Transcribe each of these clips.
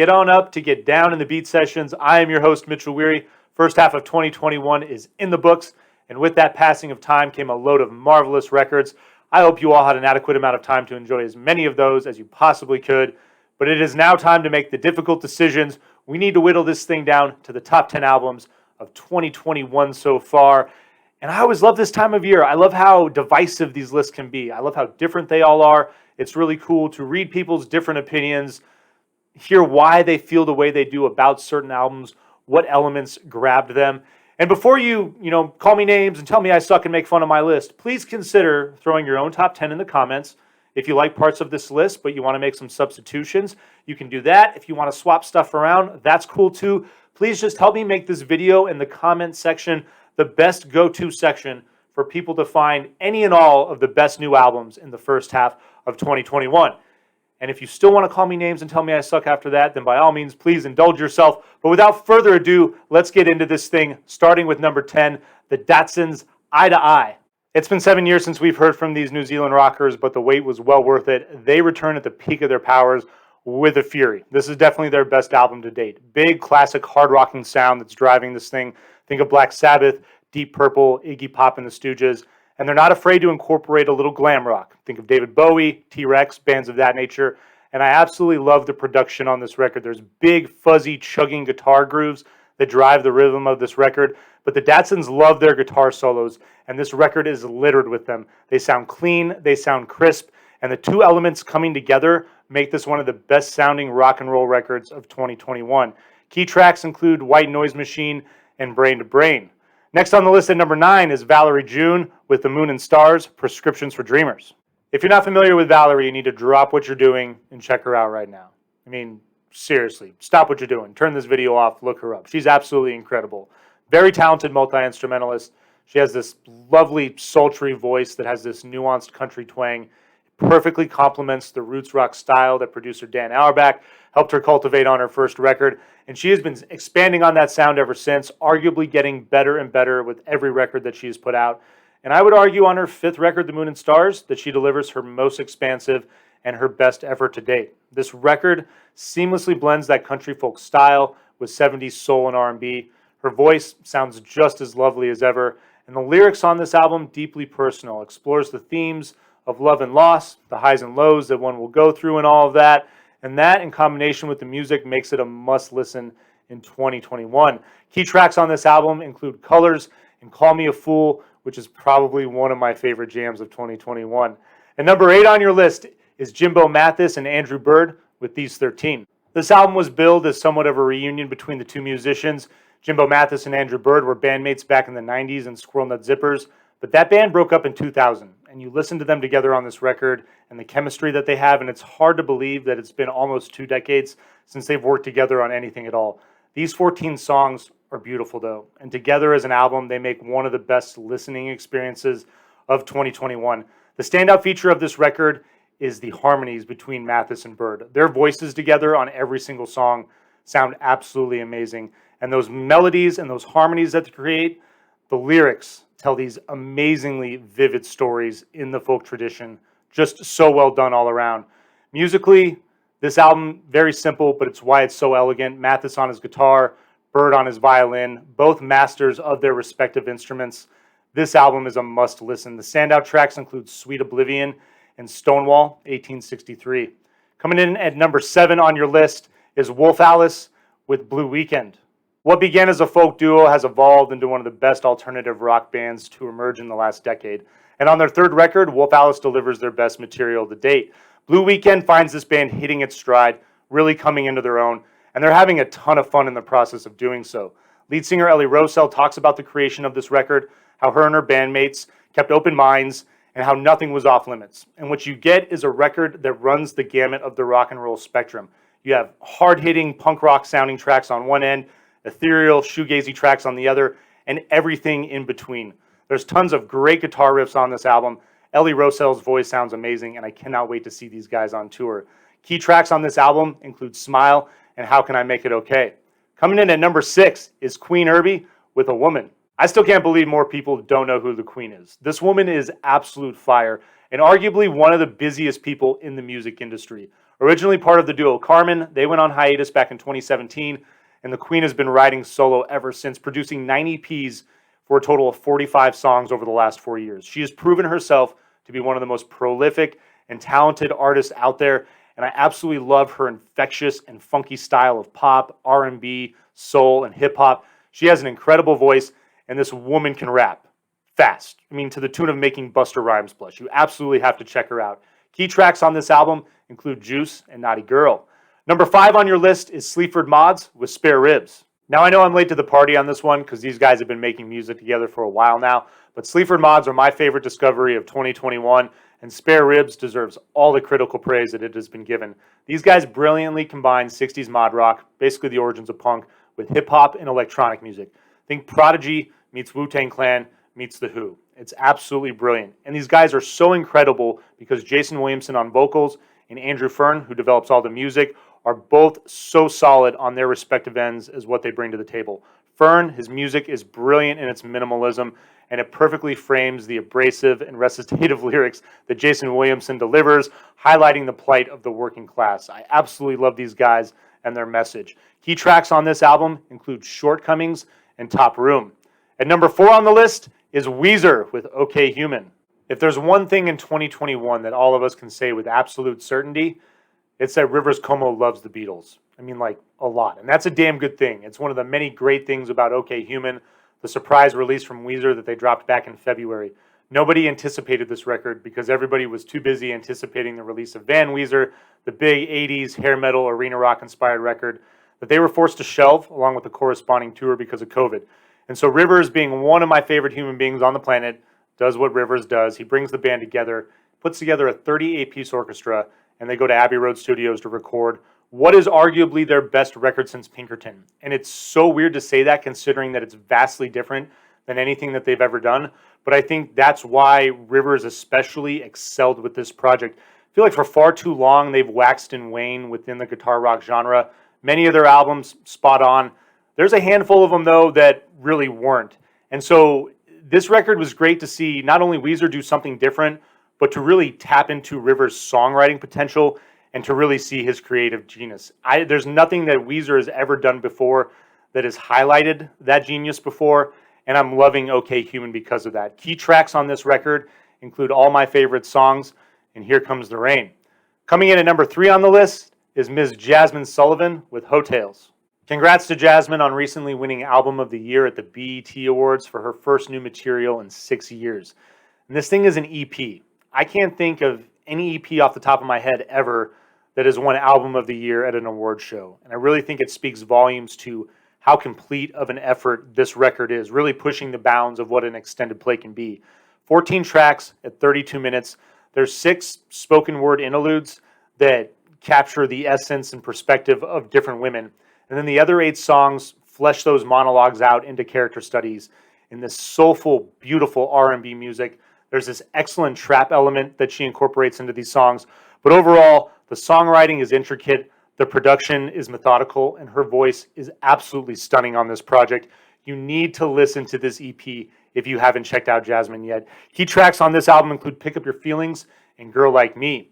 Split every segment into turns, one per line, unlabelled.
Get on up to get down in the beat sessions. I am your host, Mitchell Weary. First half of 2021 is in the books, and with that passing of time came a load of marvelous records. I hope you all had an adequate amount of time to enjoy as many of those as you possibly could, but it is now time to make the difficult decisions. We need to whittle this thing down to the top 10 albums of 2021 so far. And I always love this time of year. I love how divisive these lists can be. I love how different they all are. It's really cool to read people's different opinions, hear why they feel the way they do about certain albums, what elements grabbed them. And before you call me names and tell me I suck and make fun of my list, please consider throwing your own top 10 in the comments. If you like parts of this list, but you want to make some substitutions, you can do that. If you want to swap stuff around, that's cool too. Please just help me make this video in the comment section the best go-to section for people to find any and all of the best new albums in the first half of 2021. And if you still want to call me names and tell me I suck after that, then by all means, please indulge yourself. But without further ado, let's get into this thing, starting with number 10, the Datsuns' Eye to Eye. It's been 7 years since we've heard from these New Zealand rockers, but the wait was well worth it. They return at the peak of their powers with a fury. This is definitely their best album to date. Big, classic, hard-rocking sound that's driving this thing. Think of Black Sabbath, Deep Purple, Iggy Pop and the Stooges. And they're not afraid to incorporate a little glam rock. Think of David Bowie, T-Rex, bands of that nature. And I absolutely love the production on this record. There's big, fuzzy, chugging guitar grooves that drive the rhythm of this record. But the Datsuns love their guitar solos, and this record is littered with them. They sound clean, they sound crisp, and the two elements coming together make this one of the best sounding rock and roll records of 2021. Key tracks include White Noise Machine and Brain to Brain. Next on the list at number 9 is Valerie June with The Moon and Stars, Prescriptions for Dreamers. If you're not familiar with Valerie, you need to drop what you're doing and check her out right now. I mean, seriously, stop what you're doing. Turn this video off, look her up. She's absolutely incredible. Very talented multi-instrumentalist. She has this lovely, sultry voice that has this nuanced country twang. It perfectly complements the roots rock style that producer Dan Auerbach helped her cultivate on her first record. And she has been expanding on that sound ever since, arguably getting better and better with every record that she has put out. And I would argue on her 5th record, The Moon and Stars, that she delivers her most expansive and her best effort to date. This record seamlessly blends that country folk style with 70s soul and R&B. Her voice sounds just as lovely as ever. And the lyrics on this album, deeply personal, explores the themes of love and loss, the highs and lows that one will go through and all of that. And that, in combination with the music, makes it a must-listen in 2021. Key tracks on this album include Colors and Call Me a Fool, which is probably one of my favorite jams of 2021. And number 8 on your list is Jimbo Mathus and Andrew Bird with These 13. This album was billed as somewhat of a reunion between the two musicians. Jimbo Mathus and Andrew Bird were bandmates back in the 90s in Squirrel Nut Zippers, but that band broke up in 2000, and you listen to them together on this record and the chemistry that they have, and it's hard to believe that it's been almost 2 decades since they've worked together on anything at all. These 14 songs are beautiful, though, and together as an album, they make one of the best listening experiences of 2021. The standout feature of this record is the harmonies between Mathis and Bird. Their voices together on every single song sound absolutely amazing, and those melodies and those harmonies that they create, the lyrics tell these amazingly vivid stories in the folk tradition. Just so well done all around. Musically, this album, very simple, but it's why it's so elegant. Mathis on his guitar, Bird on his violin, both masters of their respective instruments. This album is a must listen. The standout tracks include Sweet Oblivion and Stonewall, 1863. Coming in at number 7 on your list is Wolf Alice with Blue Weekend. What began as a folk duo has evolved into one of the best alternative rock bands to emerge in the last decade. And on their 3rd record, Wolf Alice delivers their best material to date. Blue Weekend finds this band hitting its stride, really coming into their own, and they're having a ton of fun in the process of doing so. Lead singer Ellie Rosell talks about the creation of this record, how her and her bandmates kept open minds, and how nothing was off limits. And what you get is a record that runs the gamut of the rock and roll spectrum. You have hard-hitting punk rock sounding tracks on one end, ethereal shoegazy tracks on the other, and everything in between. There's tons of great guitar riffs on this album. Ellie Rosell's voice sounds amazing, and I cannot wait to see these guys on tour. Key tracks on this album include Smile and How Can I Make It Okay. Coming in at number 6 is Queen Irby with A Woman. I still can't believe more people don't know who the Queen is. This woman is absolute fire and arguably one of the busiest people in the music industry. Originally part of the duo Carmen, they went on hiatus back in 2017, and the Queen has been riding solo ever since, producing 9 EPs for a total of 45 songs over the last 4 years. She has proven herself to be one of the most prolific and talented artists out there, and I absolutely love her infectious and funky style of pop, R&B, soul, and hip-hop. She has an incredible voice, and this woman can rap fast. I mean, to the tune of making Busta Rhymes blush. You absolutely have to check her out. Key tracks on this album include Juice and Naughty Girl. Number 5 on your list is Sleaford Mods with Spare Ribs. Now, I know I'm late to the party on this one because these guys have been making music together for a while now, but Sleaford Mods are my favorite discovery of 2021, and Spare Ribs deserves all the critical praise that it has been given. These guys brilliantly combine 60s mod rock, basically the origins of punk, with hip-hop and electronic music. Think Prodigy meets Wu-Tang Clan meets The Who. It's absolutely brilliant. And these guys are so incredible because Jason Williamson on vocals and Andrew Fern, who develops all the music, are both so solid on their respective ends as what they bring to the table. Fern, his music is brilliant in its minimalism, and it perfectly frames the abrasive and recitative lyrics that Jason Williamson delivers, highlighting the plight of the working class. I absolutely love these guys and their message. Key tracks on this album include Shortcomings and Top Room. At number 4 on the list is Weezer with OK Human. If there's one thing in 2021 that all of us can say with absolute certainty, it's that Rivers Cuomo loves the Beatles. I mean, like, a lot. And that's a damn good thing. It's one of the many great things about OK Human, the surprise release from Weezer that they dropped back in February. Nobody anticipated this record because everybody was too busy anticipating the release of Van Weezer, the big 80s hair metal arena rock inspired record that they were forced to shelve along with the corresponding tour because of COVID. And so Rivers, being one of my favorite human beings on the planet, does what Rivers does. He brings the band together, puts together a 38-piece orchestra, and they go to Abbey Road Studios to record what is arguably their best record since Pinkerton. And it's so weird to say that considering that it's vastly different than anything that they've ever done. But I think that's why Rivers especially excelled with this project. I feel like for far too long, they've waxed and waned within the guitar rock genre. Many of their albums, spot on. There's a handful of them, though, that really weren't. And so this record was great to see not only Weezer do something different, but to really tap into Rivers' songwriting potential and to really see his creative genius. There's nothing that Weezer has ever done before that has highlighted that genius before, and I'm loving OK Human because of that. Key tracks on this record include all my favorite songs, and Here Comes the Rain. Coming in at number 3 on the list is Ms. Jasmine Sullivan with Hotels. Congrats to Jasmine on recently winning Album of the Year at the BET Awards for her first new material in 6 years. And this thing is an EP. I can't think of any EP off the top of my head ever that has won Album of the Year at an award show. And I really think it speaks volumes to how complete of an effort this record is, really pushing the bounds of what an extended play can be. 14 tracks at 32 minutes. There's 6 spoken word interludes that capture the essence and perspective of different women. And then the other 8 songs flesh those monologues out into character studies in this soulful, beautiful R&B music. There's this excellent trap element that she incorporates into these songs. But overall, the songwriting is intricate, the production is methodical, and her voice is absolutely stunning on this project. You need to listen to this EP if you haven't checked out Jasmine yet. Key tracks on this album include Pick Up Your Feelings and Girl Like Me.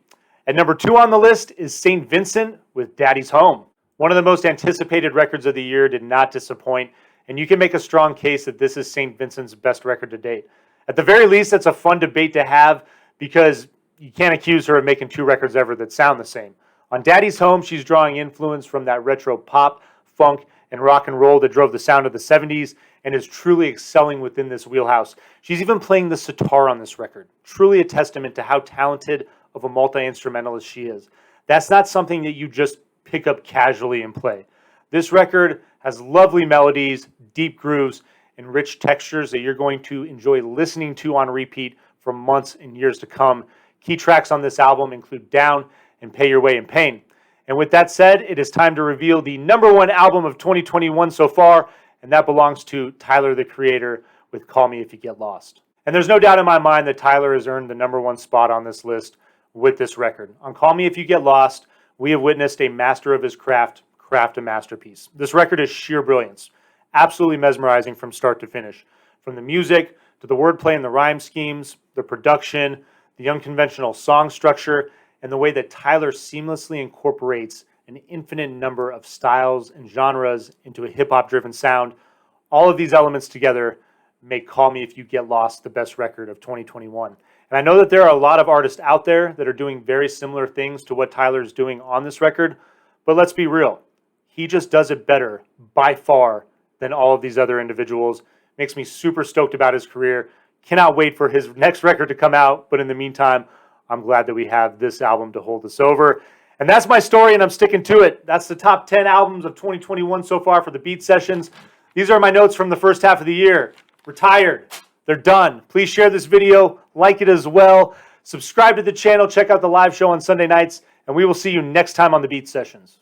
At number 2 on the list is St. Vincent with Daddy's Home. One of the most anticipated records of the year, did not disappoint, and you can make a strong case that this is St. Vincent's best record to date. At the very least, it's a fun debate to have because you can't accuse her of making 2 records ever that sound the same. On Daddy's Home, she's drawing influence from that retro pop, funk, and rock and roll that drove the sound of the 70s and is truly excelling within this wheelhouse. She's even playing the sitar on this record. Truly a testament to how talented of a multi-instrumentalist she is. That's not something that you just pick up casually and play. This record has lovely melodies, deep grooves, and rich textures that you're going to enjoy listening to on repeat for months and years to come. Key tracks on this album include Down and Pay Your Way in Pain. And with that said, it is time to reveal the number 1 album of 2021 so far, and that belongs to Tyler, the Creator, with Call Me If You Get Lost. And there's no doubt in my mind that Tyler has earned the number 1 spot on this list with this record. On Call Me If You Get Lost, we have witnessed a master of his craft a masterpiece. This record is sheer brilliance, absolutely mesmerizing from start to finish. From the music, to the wordplay and the rhyme schemes, the production, the unconventional song structure, and the way that Tyler seamlessly incorporates an infinite number of styles and genres into a hip-hop driven sound. All of these elements together make Call Me If You Get Lost the best record of 2021. And I know that there are a lot of artists out there that are doing very similar things to what Tyler's doing on this record, but let's be real. He just does it better by far than all of these other individuals. Makes me super stoked about his career. Cannot wait for his next record to come out, but in the meantime, I'm glad that we have this album to hold us over. And that's my story, and I'm sticking to it. That's the top 10 albums of 2021 so far for the Beat Sessions. These are my notes from the first half of the year. Retired. They're done. Please share this video, like it as well. Subscribe to the channel, check out the live show on Sunday nights, and we will see you next time on the Beat Sessions.